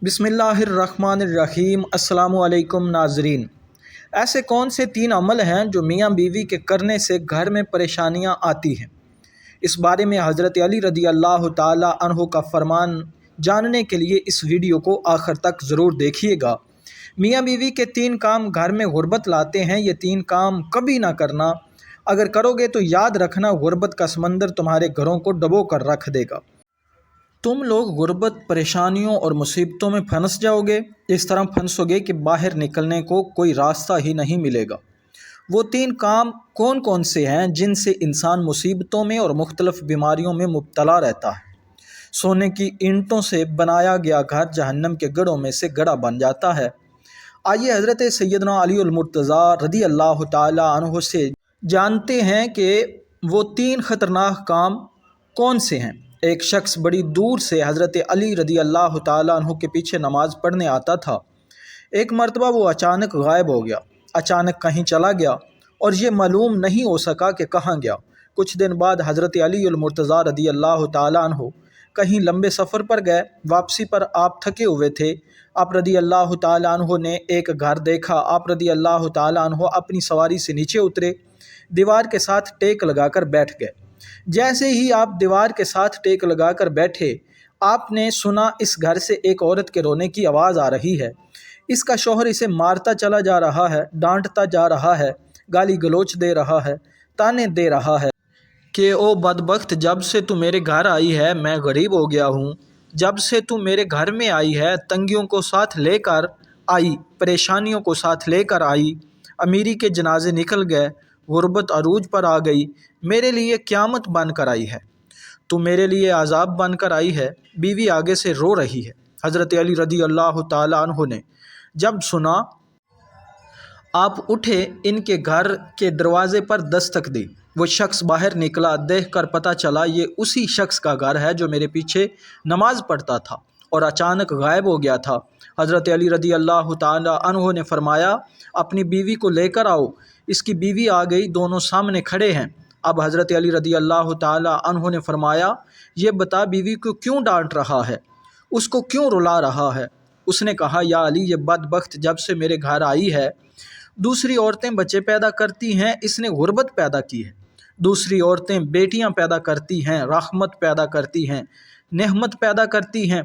बिस्मिल्लाहिर्रहमानिर्रहीम। अस्सलामु अलैकुम नाज़रीन। ऐसे कौन से 3 अमल हैं जो मियाँ बीवी के करने से घर में परेशानियाँ आती हैं? इस बारे में हज़रत अली रदी अल्लाह ताला अन्हु का फरमान जानने के लिए इस वीडियो को आखिर तक ज़रूर देखिएगा। मियाँ बीवी के 3 काम घर में गुर्बत लाते हैं। ये 3 काम कभी ना करना। अगर करोगे तो याद रखना, गुर्बत का समंदर तुम्हारे घरों को डबो कर रख देगा। तुम लोग गुर्बत, परेशानियों और मुसीबतों में फंस जाओगे। इस तरह फंसोगे कि बाहर निकलने को कोई रास्ता ही नहीं मिलेगा। वो 3 काम कौन कौन से हैं जिनसे इंसान मुसीबतों में और मुख्तलिफ बीमारियों में मुब्तला रहता है? सोने की ईंटों से बनाया गया घर जहन्नम के गढ़ों में से गड़ा बन जाता है। आइए हज़रत सैयदना अली अल मुर्तज़ा रदी अल्लाह ताला अन्हु से जानते हैं कि वो 3 ख़तरनाक काम कौन से हैं। एक शख्स बड़ी दूर से हज़रत अली रदी अल्लाह ताला अन्हु के पीछे नमाज़ पढ़ने आता था। एक मरतबा वो अचानक गायब हो गया, अचानक कहीं चला गया और ये मालूम नहीं हो सका कि कहाँ गया। कुछ दिन बाद हज़रत अली अल मुर्तज़ा रदी अल्लाह ताला अन्हु कहीं लंबे सफ़र पर गए। वापसी पर आप थके हुए थे। आप रदी अल्लाह ताला अन्हु ने एक घर देखा। आप रदी अल्लाह ताला अन्हु अपनी सवारी से नीचे उतरे, दीवार के साथ टेक लगाकर बैठ गए। जैसे ही आप दीवार के साथ टेक लगाकर बैठे, आपने सुना इस घर से एक औरत के रोने की आवाज़ आ रही है। इसका शौहर इसे मारता चला जा रहा है, डांटता जा रहा है, गाली गलोच दे रहा है, ताने दे रहा है कि ओ बदबख्त, जब से तू मेरे घर आई है मैं गरीब हो गया हूँ। जब से तू मेरे घर में आई है तंगियों को साथ लेकर आई, परेशानियों को साथ लेकर आई। अमीरी के जनाजे निकल गए, गुर्बत अरूज पर आ गई। मेरे लिए क़यामत बन कर आई है, तू मेरे लिए अज़ाब बन कर आई है। बीवी आगे से रो रही है। हज़रत अली रदी अल्लाह ताला अन्हु ने जब सुना, आप उठे, इनके घर के दरवाज़े पर दस्तक दी। वो शख्स बाहर निकला। देखकर पता चला ये उसी शख्स का घर है जो मेरे पीछे नमाज़ पढ़ता था और अचानक गायब हो गया था। हज़रत अली रदी अल्लाह ताला अन्हु ने फरमाया, अपनी बीवी को लेकर आओ। इसकी बीवी आ गई, दोनों सामने खड़े हैं। अब हज़रत अली रदी अल्लाह ताला अन्हु ने फरमाया, ये बता बीवी को क्यों डांट रहा है, उसको क्यों रुला रहा है? उसने कहा, या अली, ये बदबख्त जब से मेरे घर आई है दूसरी औरतें बच्चे पैदा करती हैं, इसने गुर्बत पैदा की है। दूसरी औरतें बेटियां पैदा करती हैं, रहमत पैदा करती हैं, नेहमत पैदा करती हैं।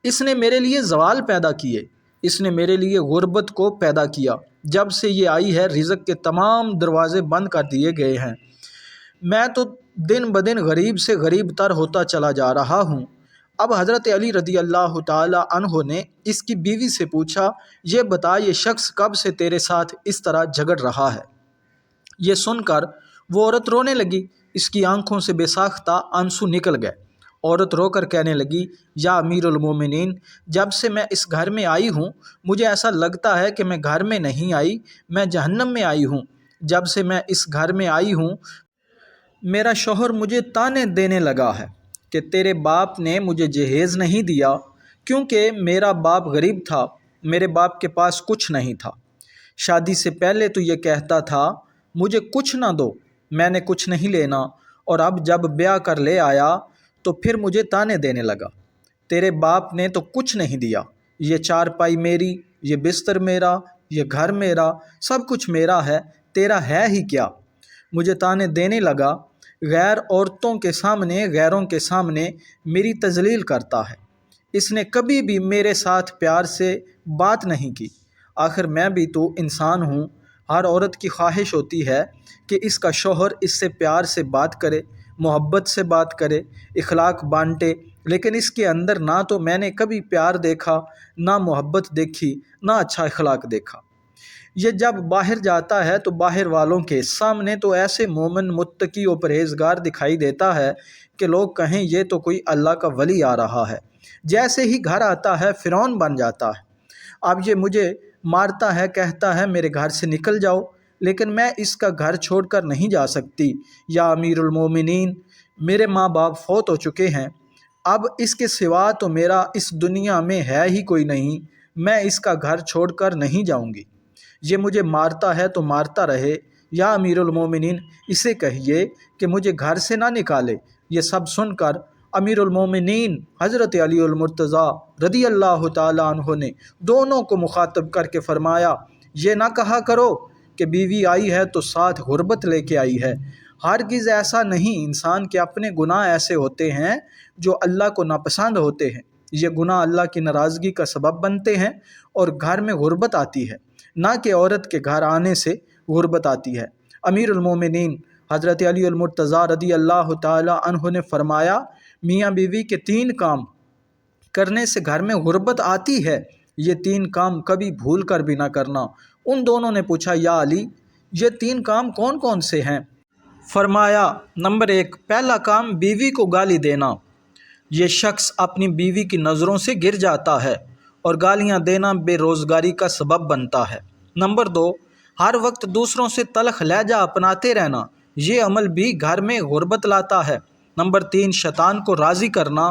इसने मेरे लिए ज़वाल पैदा किए, इसने मेरे लिए गुर्बत को पैदा किया। जब से ये आई है रिज़्क़ के तमाम दरवाज़े बंद कर दिए गए हैं। मैं तो दिन ब दिन गरीब से गरीब तर होता चला जा रहा हूँ। अब हज़रत अली रदी अल्लाह ताला अन्हु ने इसकी बीवी से पूछा, ये बता, ये शख्स कब से तेरे साथ इस तरह झगड़ रहा है? ये सुनकर वो औरत रोने लगी। इसकी आंखों से बेसाख्ता आंसू निकल गए। औरत रोकर कहने लगी, या अमीरुल मोमिनीन, जब से मैं इस घर में आई हूँ मुझे ऐसा लगता है कि मैं घर में नहीं आई, मैं जहन्नम में आई हूँ। जब से मैं इस घर में आई हूँ मेरा शौहर मुझे ताने देने लगा है कि तेरे बाप ने मुझे जहेज़ नहीं दिया, क्योंकि मेरा बाप गरीब था, मेरे बाप के पास कुछ नहीं था। शादी से पहले तो ये कहता था मुझे कुछ ना दो, मैंने कुछ नहीं लेना, और अब जब ब्याह कर ले आया तो फिर मुझे ताने देने लगा। तेरे बाप ने तो कुछ नहीं दिया, ये चारपाई मेरी, ये बिस्तर मेरा, ये घर मेरा, सब कुछ मेरा है, तेरा है ही क्या? मुझे ताने देने लगा। गैर औरतों के सामने, गैरों के सामने मेरी तजलील करता है। इसने कभी भी मेरे साथ प्यार से बात नहीं की। आखिर मैं भी तो इंसान हूँ। हर औरत की ख्वाहिश होती है कि इसका शौहर इससे प्यार से बात करे, मोहब्बत से बात करे, इखलाक बांटे, लेकिन इसके अंदर ना तो मैंने कभी प्यार देखा, ना मोहब्बत देखी, ना अच्छा इखलाक देखा। ये जब बाहर जाता है तो बाहर वालों के सामने तो ऐसे मोमिन, मुत्तकी और परहेज़गार दिखाई देता है कि लोग कहें ये तो कोई अल्लाह का वली आ रहा है। जैसे ही घर आता है फ़िरौन बन जाता है। अब ये मुझे मारता है, कहता है मेरे घर से निकल जाओ, लेकिन मैं इसका घर छोड़कर नहीं जा सकती। या अमीरुल मोमिनीन, मेरे माँ बाप फौत हो चुके हैं, अब इसके सिवा तो मेरा इस दुनिया में है ही कोई नहीं, मैं इसका घर छोड़कर नहीं जाऊँगी। ये मुझे मारता है तो मारता रहे। या अमीरुल मोमिनीन, इसे कहिए कि मुझे घर से ना निकाले। ये सब सुनकर अमीर उल-मोमिनीन हज़रत अली मुर्तज़ा रदी अल्लाह ताला अन्हो ने दोनों को मुखातब करके फ़रमाया, ये ना कहा करो कि बीवी आई है तो साथ गुर्बत लेके आई है। हरगिज़ ऐसा नहीं, इंसान के अपने गुनाह ऐसे होते हैं जो अल्लाह को नापसंद होते हैं। ये गुनाह अल्लाह की नाराज़गी का सबब बनते हैं और घर में गुर्बत आती है, ना कि औरत के घर आने से गुर्बत आती है। अमीर उल-मोमिनीन हज़रत अली मुर्तज़ा रदी अल्लाह ताला अन्हो ने फ़रमाया, मियाँ बीवी के 3 काम करने से घर में गुर्बत आती है, ये 3 काम कभी भूल कर भी ना करना। उन दोनों ने पूछा, या अली ये 3 काम कौन कौन से हैं? फरमाया, नंबर 1, पहला काम बीवी को गाली देना। ये शख्स अपनी बीवी की नज़रों से गिर जाता है और गालियाँ देना बेरोज़गारी का सबब बनता है। नंबर 2, हर वक्त दूसरों से तल्ख़ लहजा अपनाते रहना, ये अमल भी घर में गुर्बत लाता है। नंबर 3, शैतान को राज़ी करना।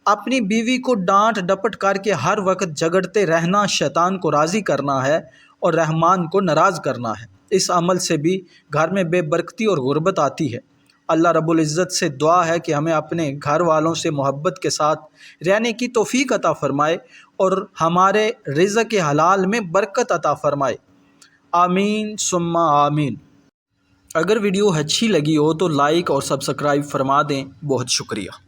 अपनी बीवी को डांट डपट करके हर वक्त झगड़ते रहना शैतान को राज़ी करना है और रहमान को नाराज़ करना है। इस अमल से भी घर में बेबरकती और गुर्बत आती है। अल्लाह रब्बुल इज़्ज़त से दुआ है कि हमें अपने घर वालों से मोहब्बत के साथ रहने की तौफ़ीक अता फ़रमाए और हमारे रिज़्क़ हलाल में बरकत अता फ़रमाए। आमीन सुम्मा आमीन। अगर वीडियो अच्छी लगी हो तो लाइक और सब्सक्राइब फरमा दें। बहुत शुक्रिया।